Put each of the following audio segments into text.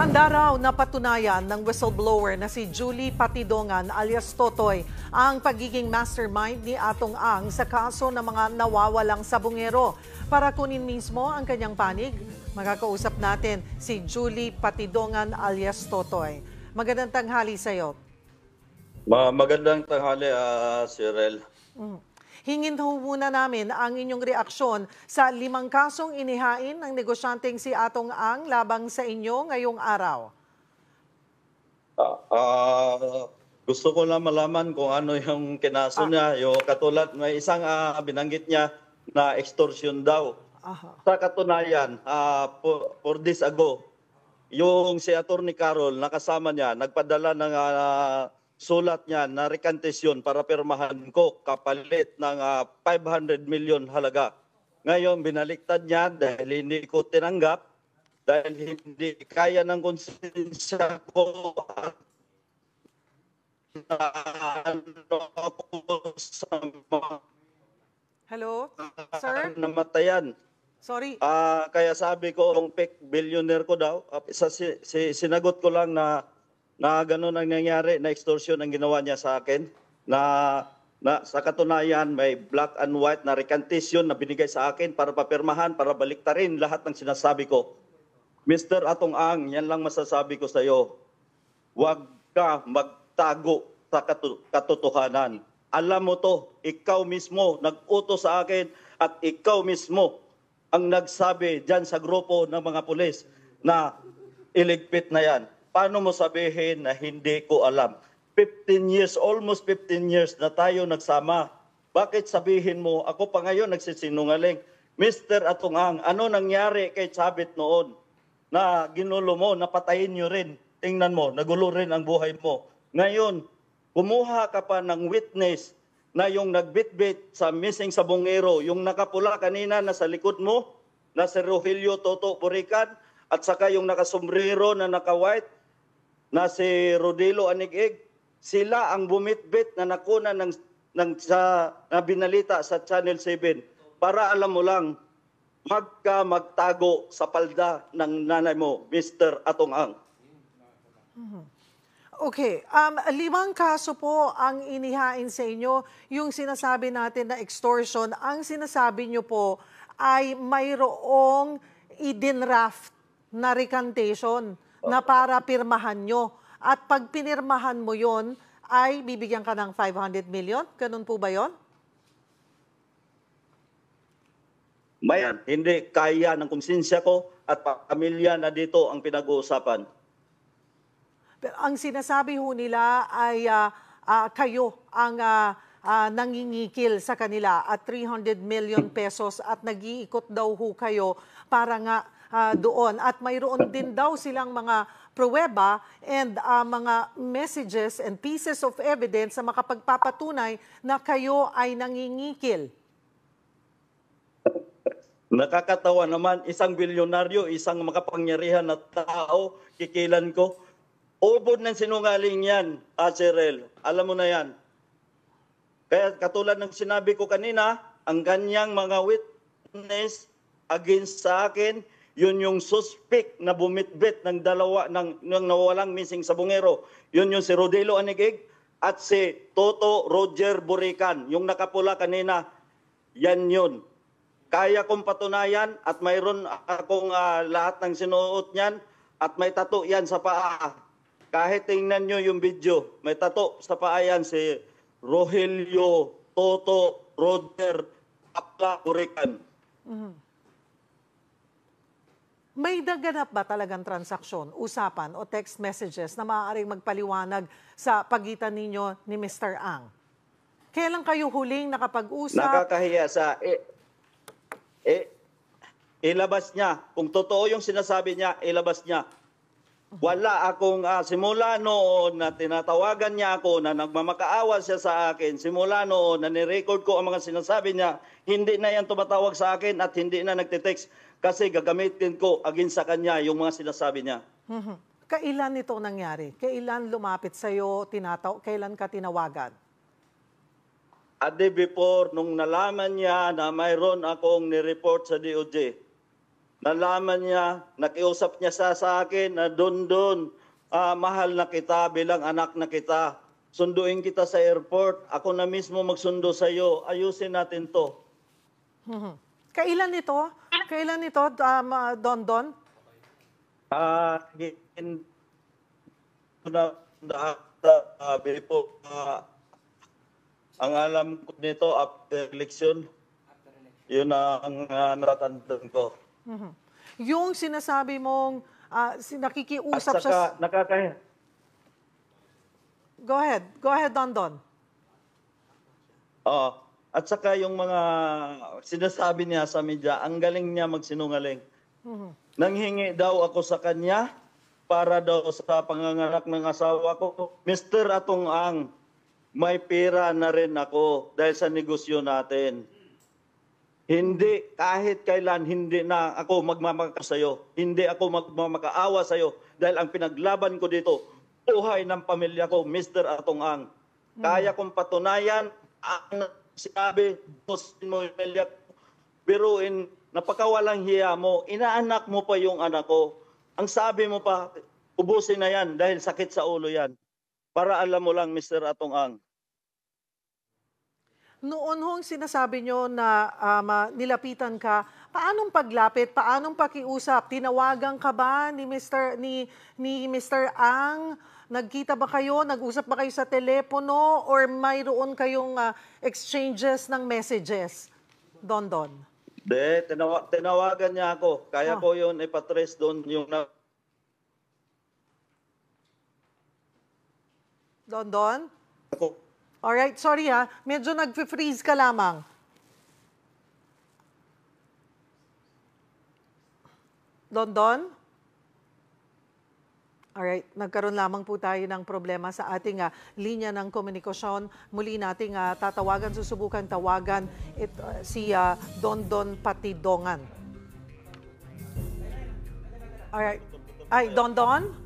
Handa raw na patunayan ng whistleblower na si Julie Patidongan alias Totoy ang pagiging mastermind ni Atong Ang sa kaso ng mga nawawalang sabungero. Para kunin mismo ang kanyang panig, makakausap natin si Julie Patidongan alias Totoy. Magandang tanghali sa iyo. Magandang tanghali, Cyril. Hingin ho muna namin ang inyong reaksyon sa 5 kasong inihain ng negosyanteng si Atong Ang labang sa inyo ngayong araw. Gusto ko lang malaman kung ano yung kinaso niya. Yung katulad, may isang binanggit niya na extortion daw. Sa katunayan, 4 days ago, yung si Atty. Carol, nakasama niya, nagpadala ng sulat niya na recantation para pirmahan ko kapalit ng 500 million halaga. Ngayon, binaliktad niya dahil hindi ko tinanggap, dahil hindi kaya ng konsensya ko at Hello, sir? namatayan. Sorry. Kaya sabi ko, kung fake billionaire ko daw, sinagot ko lang na gano'n ang nangyari, na extortion ang ginawa niya sa akin, na sa katunayan may black and white na recantation na binigay sa akin para papirmahan, para baliktarin lahat ng sinasabi ko. Mr. Atong Ang, yan lang masasabi ko sa iyo. Huwag ka magtago sa katotohanan. Alam mo to, ikaw mismo nag-utos sa akin at ikaw mismo ang nagsabi dyan sa grupo ng mga pulis na iligpit na yan. Paano mo sabihin na hindi ko alam? 15 years, almost 15 years na tayo nagsama. Bakit sabihin mo, ako pa ngayon nagsisinungaling? Mr. Atong Ang, ano nangyari kay Chavit noon? Na ginulo mo, napatayin nyo rin. Tingnan mo, nagulo rin ang buhay mo. Ngayon, kumuha ka pa ng witness na yung nagbitbit sa missing sabongero, yung nakapula kanina na sa likod mo, na si Rogelio Toto Burican, at saka yung nakasombrero na naka-white, na si Rodelo Anigig, sila ang bumitbit na nakuna na binalita sa Channel 7. Para alam mo lang, magtago sa palda ng nanay mo, Mr. Atong Ang. Okay, 5 kaso po ang inihain sa inyo. Yung sinasabi natin na extortion, ang sinasabi nyo po ay mayroong idinraft na recantation na para pirmahan nyo. At pag pinirmahan mo yon ay bibigyan ka ng 500 million? Ganun po ba yon? Mayan, hindi kaya ng konsensya ko at pamilya na dito ang pinag-uusapan. Pero ang sinasabi ho nila ay kayo ang nangingikil sa kanila at 300 million pesos at nag-iikot daw ho kayo para nga doon. At mayroon din daw silang mga pruweba and mga messages and pieces of evidence na makapagpapatunay na kayo ay nangingikil. Nakakatawa naman, isang bilyonaryo, isang makapangyarihan na tao, kikilan ko. Ubod ng sinungaling yan, Cyril. Alam mo na yan. Kaya katulad ng sinabi ko kanina, ang kanyang mga witness against sa akin, yun yung suspect na bumitbit ng dalawa ng nawawalang missing sabongero. Yun yung si Rodelo Anigig at si Toto Roger Burican. Yung nakapula kanina, yan yun. Kaya kong patunayan at mayroon akong lahat ng sinuot niyan at may tato yan sa paa. Kahit tingnan nyo yung video, may tato sa paa yan si Rogelio Toto Roger Burican. May naganap ba talagang transaksyon, usapan o text messages na maaaring magpaliwanag sa pagitan ninyo ni Mr. Ang? Kailan kayo huling nakapag-usap? Nakakahiya sa ilabas niya. Kung totoo yung sinasabi niya, ilabas niya. Wala akong simula noon na tinatawagan niya ako na nagmamakaawa siya sa akin. Simula noon na nirecord ko ang mga sinasabi niya, hindi na yan tumatawag sa akin at hindi na nagtitext. Kasi gagamitin ko against sa kanya yung mga sinasabi niya. Kailan ito nangyari? Kailan lumapit sa'yo, kailan ka tinawagan? A day before, nung nalaman niya na mayroon akong nireport sa DOJ. nalaman niya, nakiusap niya sa akin na Dondon, mahal na kita bilang anak na kita. Sunduin kita sa airport. Ako na mismo magsundo sa iyo. Ayusin natin to. Kailan ito? Kailan ito, Dondon? Ang alam ko nito after election, yun ang natatandaan ko. Yung sinasabi mong At nakikiusap siya... saka Go ahead, Dondon. at saka yung mga sinasabi niya sa media, ang galing niya magsinungaling. Nanghingi daw ako sa kanya para daw sa panganganak ng asawa ko. Mr. Atong Ang, may pera na rin ako dahil sa negosyo natin. Hindi, kahit kailan, hindi na ako magmamakaawa sa'yo. Hindi ako magmamakaawa sa'yo dahil ang pinaglaban ko dito, buhay ng pamilya ko, Mr. Atong Ang. Kaya kong patunayan ang sinabi mo yung pamilya ko. Biruin, napakawalang hiya mo, inaanak mo pa yung anak ko. Ang sabi mo pa, ubusin na yan dahil sakit sa ulo yan. Para alam mo lang, Mr. Atong Ang. Noon hong sinasabi nyo na nilapitan ka, paanong paglapit, paanong pakiusap? Tinawagan ka ba ni Mr. Ang? Nagkita ba kayo? Nag-usap ba kayo sa telepono? Or mayroon kayong exchanges ng messages? Dondon. De, tinawagan niya ako. Kaya ko yun ipatrace doon yung Dondon? ako. Alright, sorry ha. Medyo nag-freeze ka lamang. Dondon? Alright, nagkaroon lamang po tayo ng problema sa ating linya ng komunikasyon. Muli nating tatawagan, susubukan tawagan si Dondon Patidongan. Alright. Ay, Dondon?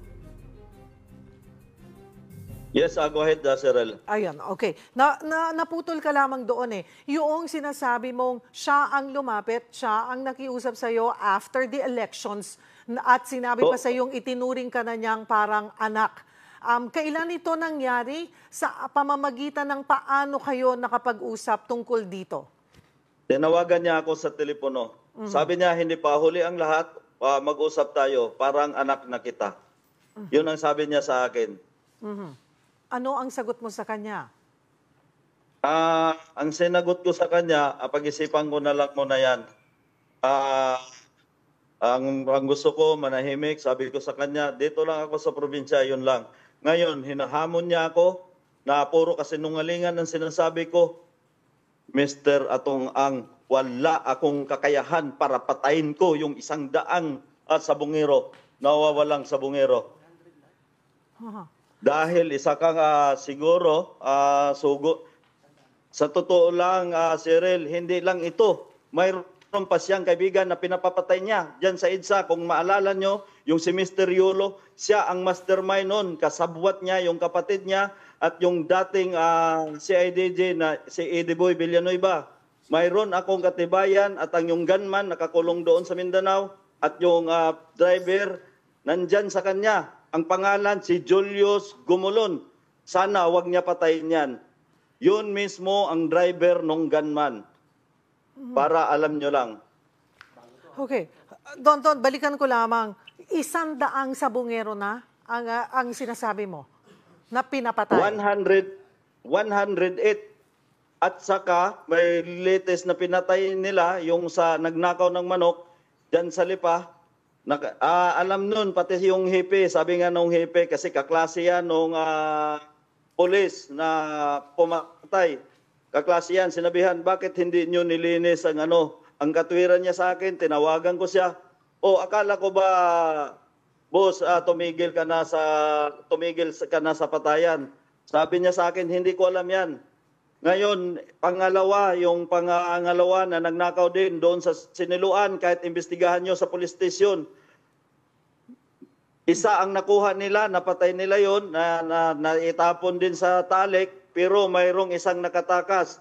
Yes, go ahead, Cyril. Ayun, okay. Naputol ka lamang doon eh. Yung sinasabi mong siya ang lumapit, siya ang nakiusap sa'yo after the elections at sinabi pa sa'yong itinuring ka na niyang parang anak. Kailan ito nangyari? Sa pamamagitan ng paano kayo nakapag-usap tungkol dito? Tinawagan niya ako sa telepono. Sabi niya, hindi pa huli ang lahat, mag-usap tayo, parang anak na kita. Yun ang sabi niya sa akin. Ano ang sagot mo sa kanya? Ang sinagot ko sa kanya, pag-isipan ko na lang muna yan. Ang gusto ko, manahimik, sabi ko sa kanya, dito lang ako sa probinsya, yun lang. Ngayon, hinahamon niya ako na puro kasinungalingan ang sinasabi ko. Mr. Atong Ang, wala akong kakayahan para patayin ko yung 100 sabungero, nawawalang sabungero. Dahil isa kang siguro, sugo. Sa totoo lang, Cyril, hindi lang ito. Mayroon pa siyang kaibigan na pinapapatay niya. Diyan sa EDSA, kung maalala nyo, yung si Mr. Yulo, siya ang mastermind nun. Kasabwat niya, yung kapatid niya, at yung dating CIDJ na si Ediboy Villanueva. Mayroon akong katibayan at ang yung gunman nakakulong doon sa Mindanao at yung driver nandyan sa kanya. Ang pangalan si Julius Gumulon. Sana wag niya patayin yan. Yun mismo ang driver ng gunman. Para alam nyo lang. Okay. Don, balikan ko lamang. 100 sabungero na ang sinasabi mo na pinapatay. 108. At saka may latest na pinatay nila yung sa nagnakaw ng manok dyan sa Lipa. Alam nun, pati yung hepe, sabi nga nung hepe, kasi kaklase yan nung polis na pumatay. Kaklase yan, sinabihan, bakit hindi nyo nilinis ang katwiran niya sa akin, tinawagan ko siya. Akala ko ba, boss, tumigil ka na sa patayan. Sabi niya sa akin, hindi ko alam yan. Ngayon, yung pangalawa na nagnakaw din doon sa Siniluan, kahit imbestigahan nyo sa police station. Isa ang nakuha nila, napatay nila yon na itapon din sa Talik, pero mayroong isang nakatakas.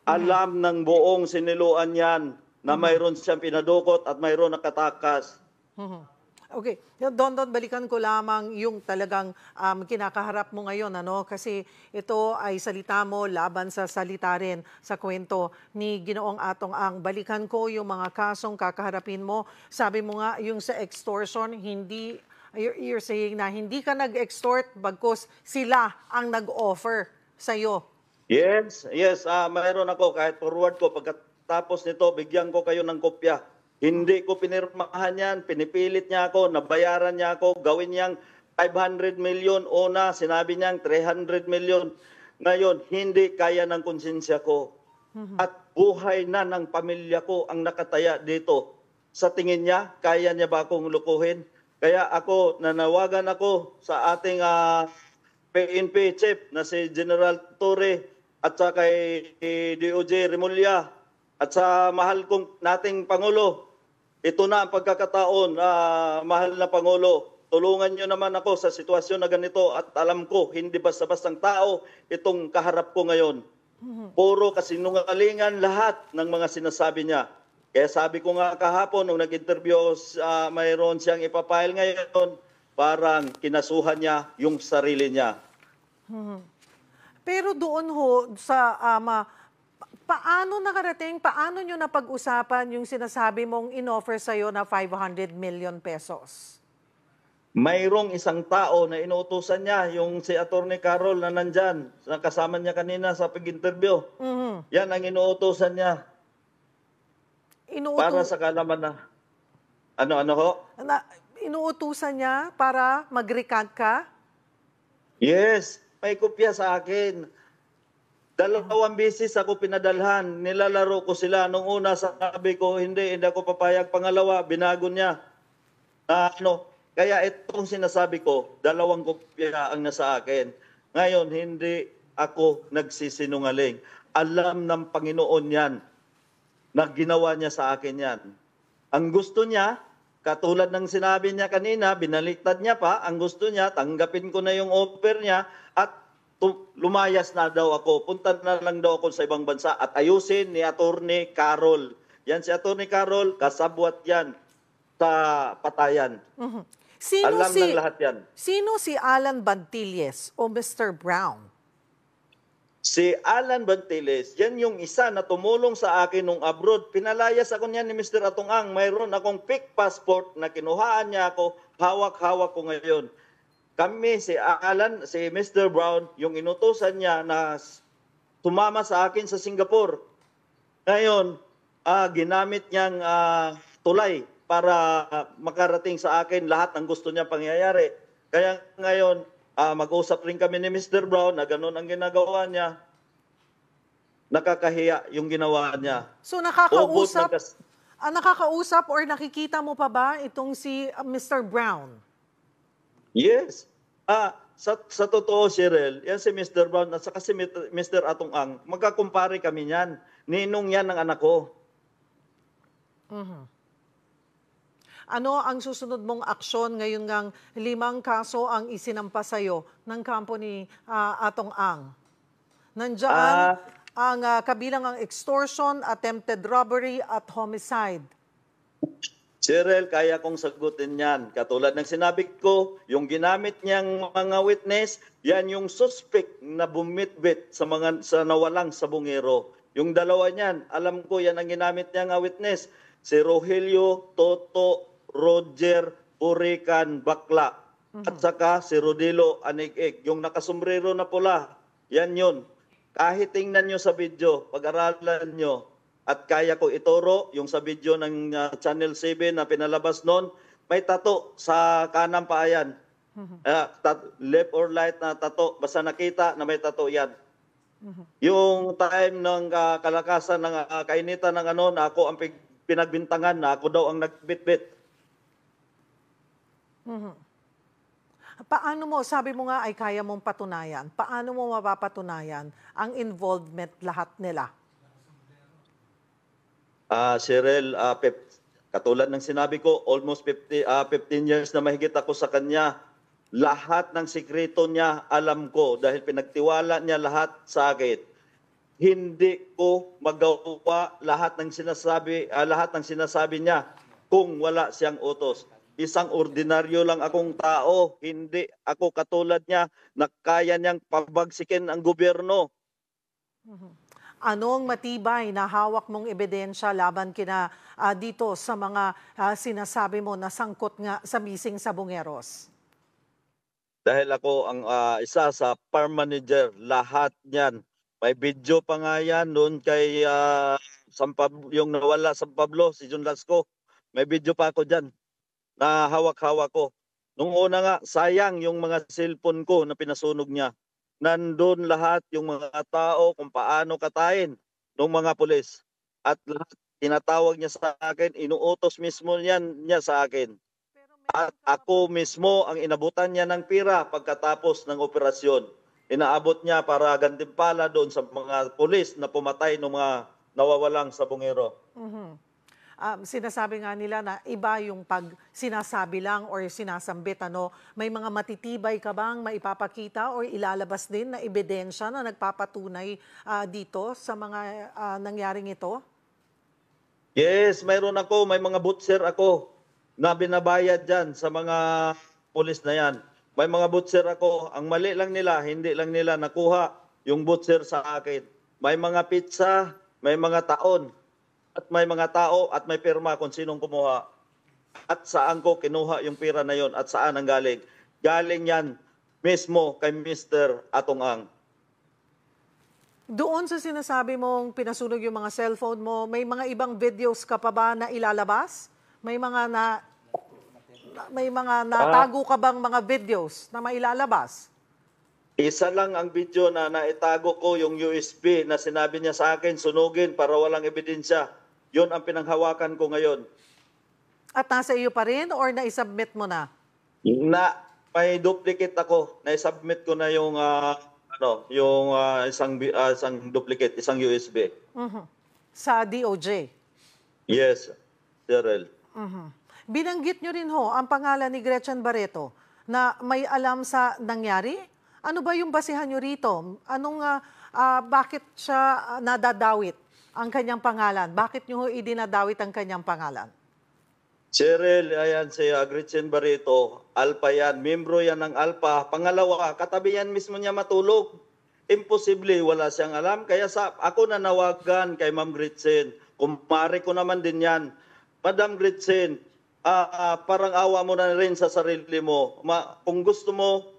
Alam ng buong Siniluan yan na mayroon siyang pinadukot at mayroon nakatakas. Okay. Don, balikan ko lamang yung talagang kinakaharap mo ngayon, ano? Kasi ito ay salita mo laban sa salita rin sa kwento ni Ginoong Atong Ang. Balikan ko yung mga kasong kakaharapin mo. Sabi mo nga yung sa extortion, you're saying na hindi ka nag-extort bagkus sila ang nag-offer sa'yo. Yes, mayroon ako. Kahit forward ko, pagkatapos nito, bigyan ko kayo ng kopya. Hindi ko pinirmahan yan, pinipilit niya ako, nabayaran niya ako, gawin niyang 500 million. Una, sinabi niyang 300 million. Ngayon, hindi kaya ng konsensya ko. At buhay na ng pamilya ko ang nakataya dito. Sa tingin niya, kaya niya ba akong lukuhin? Kaya ako, nanawagan ako sa ating PNP chief na si General Torre at sa kay DOJ Remulla at sa mahal kong nating Pangulo. Ito na ang pagkakataon, mahal na Pangulo. Tulungan niyo naman ako sa sitwasyon na ganito at alam ko, hindi basta-bastang tao itong kaharap ko ngayon. Puro kasinungalingan lahat ng mga sinasabi niya. Kaya sabi ko nga kahapon, nung nag-interview, mayroon siyang ipapile ngayon, parang kinasuhan niya yung sarili niya. Pero doon ho sa paano nakarating, paano nyo napag-usapan yung sinasabi mong in-offer sa'yo na 500 million pesos? Mayroong isang tao na inuutusan niya, yung si Atty. Carol na nandyan, na kasama niya kanina sa pag-interview. Yan ang inuutusan niya. Para sa kalaman na, ano ho? Inuutusan niya para mag-recant ka? Yes, may kopya sa akin. 2 beses ako pinadalhan, nilalaro ko sila. Nung una sabi ko, hindi ako papayag. Pangalawa, binago niya. Kaya itong sinasabi ko, 2 kopya ang nasa akin. Ngayon, hindi ako nagsisinungaling. Alam ng Panginoon yan na ginawa niya sa akin yan. Ang gusto niya, katulad ng sinabi niya kanina, binaliktad niya pa, ang gusto niya, tanggapin ko na yung offer niya at lumayas na daw ako. Punta na lang daw ako sa ibang bansa at ayusin ni Atty. Carol. Yan si Atty. Carol, kasabwat yan sa patayan. Alam ng lahat yan. Sino si Alan Bantilles o Mr. Brown? Si Alan Bantilles, yan yung isa na tumulong sa akin nung abroad. Pinalayas ako niya ni Mr. Atong Ang. Mayroon akong fake passport na kinuhaan niya ako. Hawak-hawak ko ngayon. Kami, si Alan, si Mr. Brown, yung inutusan niya na sumama sa akin sa Singapore. Ngayon, ginamit niyang tulay para makarating sa akin lahat ng gusto niya pangyayari. Kaya ngayon, mag-usap rin kami ni Mr. Brown na ganun ang ginagawa niya. Nakakahiya yung ginawa niya. So nakakausap or nakikita mo pa ba itong si Mr. Brown? Yes. Sa totoo, Cheryl, yan si Mr. Brown at saka si Mr. Atong Ang, magkakumpare kami niyan. Ninong yan ng anak ko. Ano ang susunod mong aksyon ngayon ngang 5 kaso ang isinampa sa'yo ng kampo ni Atong Ang? Nandiyan ang kabilang ang extortion, attempted robbery at homicide. Cheryl, kaya kong sagutin yan. Katulad ng sinabi ko, yung ginamit niyang mga witness, yan yung suspect na bumitbit sa nawalang sa bungero. Yung dalawa niyan, alam ko yan ang ginamit niyang witness. Si Rogelio, Toto, Roger, Purikan, Bakla. At saka si Rodilo Anig-ig. Yung nakasombrero na pula, yan yun. Kahit tingnan nyo sa video, pag-aralan nyo, at kaya ko ituro, yung sa video ng Channel 7 na pinalabas noon, may tato sa kanang paayan. Left or right na tato. Basta nakita na may tato yan. Yung time ng kalakasan ng kainitan ng na ako ang pinagbintangan na ako daw ang nagbitbit. Paano mo, sabi mo nga ay kaya mong patunayan, paano mo mapapatunayan ang involvement lahat nila? Cheryl, katulad ng sinabi ko, almost 15 years na mahigit ako sa kanya. Lahat ng sikreto niya alam ko dahil pinagtiwala niya lahat sa akin. hindi ko magawa lahat ng sinasabi niya kung wala siyang utos. Isang ordinaryo lang akong tao, hindi ako katulad niya na kaya niyang pabagsikin ang gobyerno. Anong matibay na hawak mong ebidensya laban kina dito sa mga sinasabi mo na sangkot nga sa missing Sabongeros? Dahil ako ang isa sa farm manager, lahat niyan. May video pa nga yan noon kay yung nawala San Pablo, si John Lasco. May video pa ako dyan na hawak-hawak ko. Nung una nga, sayang yung mga cellphone ko na pinasunog niya. Nandun lahat yung mga tao kung paano katayin ng mga pulis. At lahat tinatawag niya sa akin, inuutos mismo niya sa akin. At ako mismo ang inabutan niya ng pira pagkatapos ng operasyon. Inaabot niya para gantimpala doon sa mga pulis na pumatay ng mga nawawalang sabongero. Sinasabi nga nila na iba yung pag sinasabi lang or sinasambit. May mga matitibay ka bang maipapakita or ilalabas din na ebidensya na nagpapatunay dito sa mga nangyaring ito? Yes, mayroon ako. May mga butcher ako na binabayad dyan sa mga pulis na yan. May mga butcher ako. Ang mali lang nila, hindi lang nila nakuha yung butcher sa akin. May mga pizza, may mga taon, at may mga tao at may pirma kung sinong kumuha. At saan ko kinuha yung pira na yon at saan ang galing. Galing yan mismo kay Mr. Atong Ang. Doon sa sinasabi mong pinasunog yung mga cellphone mo, may mga ibang videos ka pa ba na ilalabas? May mga natago ka bang mga videos na mailalabas? Isa lang ang video na naitago ko, yung USB na sinabi niya sa akin, sunugin para walang ebidensya. Yun ang pinanghawakan ko ngayon. At nasa iyo pa rin or naisubmit mo na? May duplicate ako. Na-submit ko na yung isang duplicate, isang USB. Sa DOJ? Yes, Cheryl. Binanggit nyo rin ang pangalan ni Gretchen Barreto na may alam sa nangyari. Ano ba yung basihan nyo rito? Bakit siya nadadawit ang kanyang pangalan? Bakit nyo idinadawit ang kanyang pangalan? Cheryl, ayan si Gretchen Barreto, Alpha yan, membro yan ng Alpha. Pangalawa, katabi yan mismo niya matulog. Imposible, wala siyang alam. Kaya ako nanawagan kay Ma'am Gretchen. Kumare ko naman din yan. Madam Gretchen, parang awa mo na rin sa sarili mo. Kung gusto mo,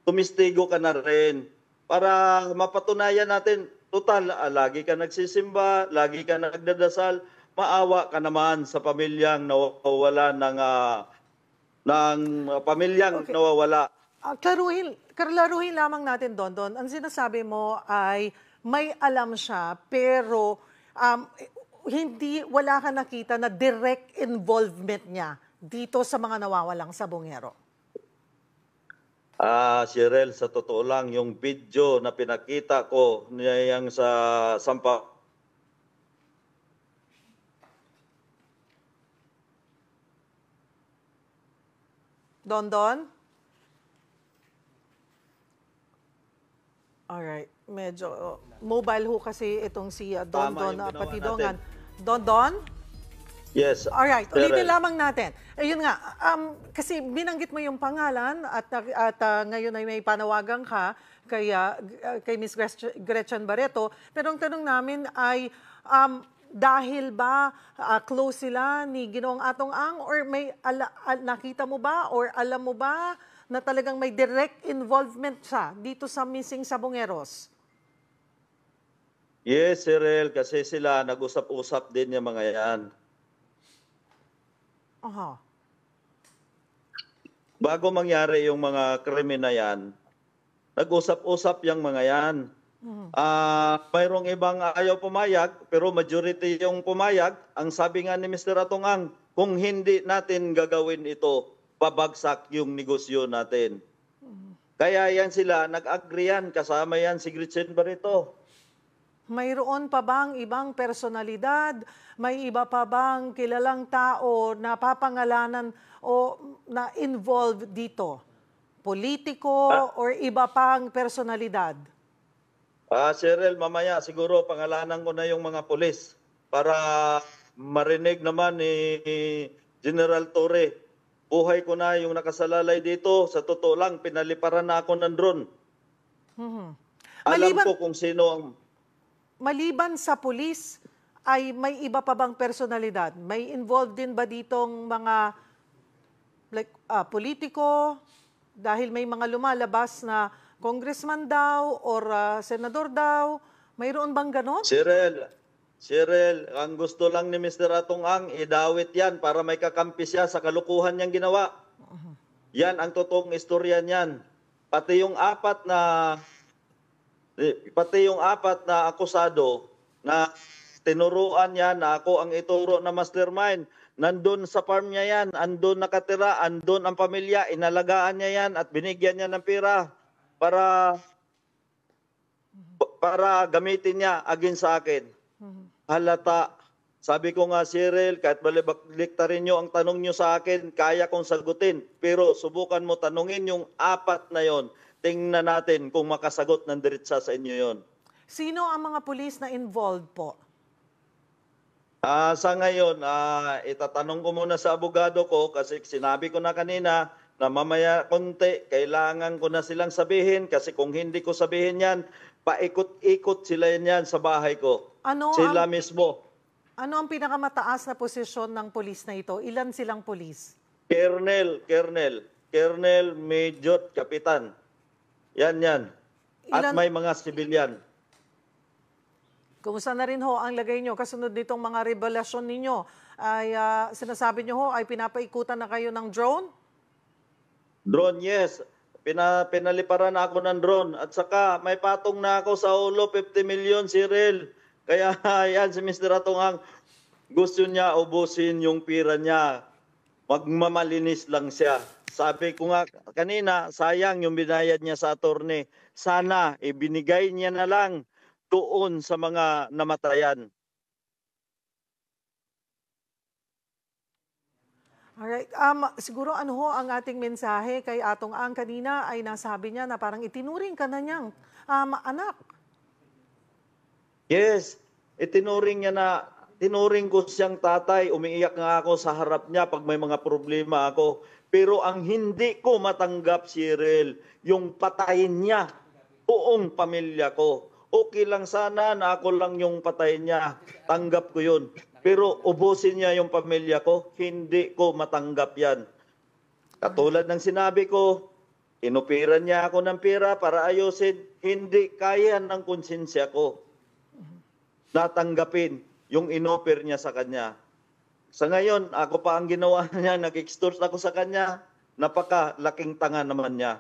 tumistigo ka na rin. Para mapatunayan natin, total, lagi ka nagsisimba, lagi ka nagdadasal, maawa ka naman sa pamilyang nawawala Okay. nawawala. Klaruhin lamang natin, Don. Ang sinasabi mo ay may alam siya, pero wala ka nakita na direct involvement niya dito sa mga nawawalang sabongero. Cheryl, sa totoo lang, yung video na pinakita ko niyang sa Sampa. Don? Alright, medyo mobile kasi itong si Don Tama yung ginawa pati natin. Dongan. Don? Yes. Alright, Cheryl. ulitin lamang natin. Ayun nga, kasi binanggit mo yung pangalan at ngayon ay may panawagan ka kay Ms. Gretchen Barreto. Pero ang tanong namin ay, dahil ba close sila ni Ginoong Atong Ang or may nakita mo ba or alam mo ba na talagang may direct involvement siya dito sa missing Sabongeros? Yes, Cheryl, kasi sila nag-usap-usap din yung mga yan. Bago mangyari yung mga krimen na yan, nag-usap-usap yung mga yan. Mayroong ibang ayaw pumayag, pero majority yung pumayag. Ang sabi nga ni Mr. Atong Ang, kung hindi natin gagawin ito, babagsak yung negosyo natin. Kaya yan sila, nag-agree yan, kasama yan si Gretchen Barreto. Mayroon pa bang ibang personalidad? May iba pa bang kilalang tao na papangalanan o na involved dito? Politiko or iba pang personalidad? Cheryl, mamaya siguro pangalanan ko na yung mga pulis para marinig naman ni General Torre. Buhay ko na yung nakasalalay dito. Sa totoo lang, pinaliparan na ako ng drone. Alam Maliban, ko kung sino ang... maliban sa pulis, ay may iba pa bang personalidad? May involved din ba ditong mga like politiko? Dahil may mga lumalabas na congressman daw or senador daw. Mayroon bang ganon? Cheryl, ang gusto lang ni Mr. Atong Ang, idawit yan para may kakampi siya sa kalukuhan niyang ginawa. Yan ang totoong istorya niyan. Pati yung apat na akusado na tinuruan niya na ako ang ituro na mastermind. Nandun sa farm niya yan, andun nakatira, andun ang pamilya, inalagaan niya yan at binigyan niya ng pera para gamitin niya against sa akin. Halata. Sabi ko nga, Cheryl, kahit baliktarin nyo ang tanong nyo sa akin, kaya kong sagutin. Pero subukan mo tanungin yung apat na yon. Tingnan natin kung makasagot ng diretsa sa inyo yon. Sino ang mga pulis na involved po? Sa ngayon, itatanong ko muna sa abogado ko kasi sinabi ko na kanina na mamaya konti, kailangan ko na silang sabihin kasi kung hindi ko sabihin yan, paikot-ikot sila yan sa bahay ko. Sila mismo. Ano ang pinakamataas na posisyon ng pulis na ito? Ilan silang pulis? Colonel, Major, Kapitan. Yan. At may mga sibilyan. Kumusta na rin ho ang lagay nyo? Kasunod nitong mga revelasyon ninyo, ay sinasabi nyo ho ay pinapaikutan na kayo ng drone? Drone, yes. Pinaliparan na ako ng drone. At saka may patong na ako sa ulo, 50 million, Cyril. Kaya yan si Mr. Atongang, gusto niya ubusin yung pira niya. Magmamalinis lang siya. Sabi ko nga kanina, sayang yung binayad niya sa attorney. Sana ibinigay niya na lang doon sa mga namatayan. Alright. Siguro ano ho ang ating mensahe kay Atong Ang kanina ay nasabi niya na parang itinuring ka na niyang anak. Yes, itinuring ko siyang tatay. Umiiyak nga ako sa harap niya pag may mga problema ako. Pero ang hindi ko matanggap, Cyril, yung patayin niya buong pamilya ko. Okay lang sana na ako lang yung patayin niya. Tanggap ko yun. Pero ubusin niya yung pamilya ko, hindi ko matanggap yan. Katulad ng sinabi ko, inupiran niya ako ng pera para ayusin. Hindi kaya ng konsensya ko natanggapin yung inoffer niya sa kanya. Sa ngayon, ako pa ang ginawa niya, nag-extort ako sa kanya. Napakalaking tanga naman niya.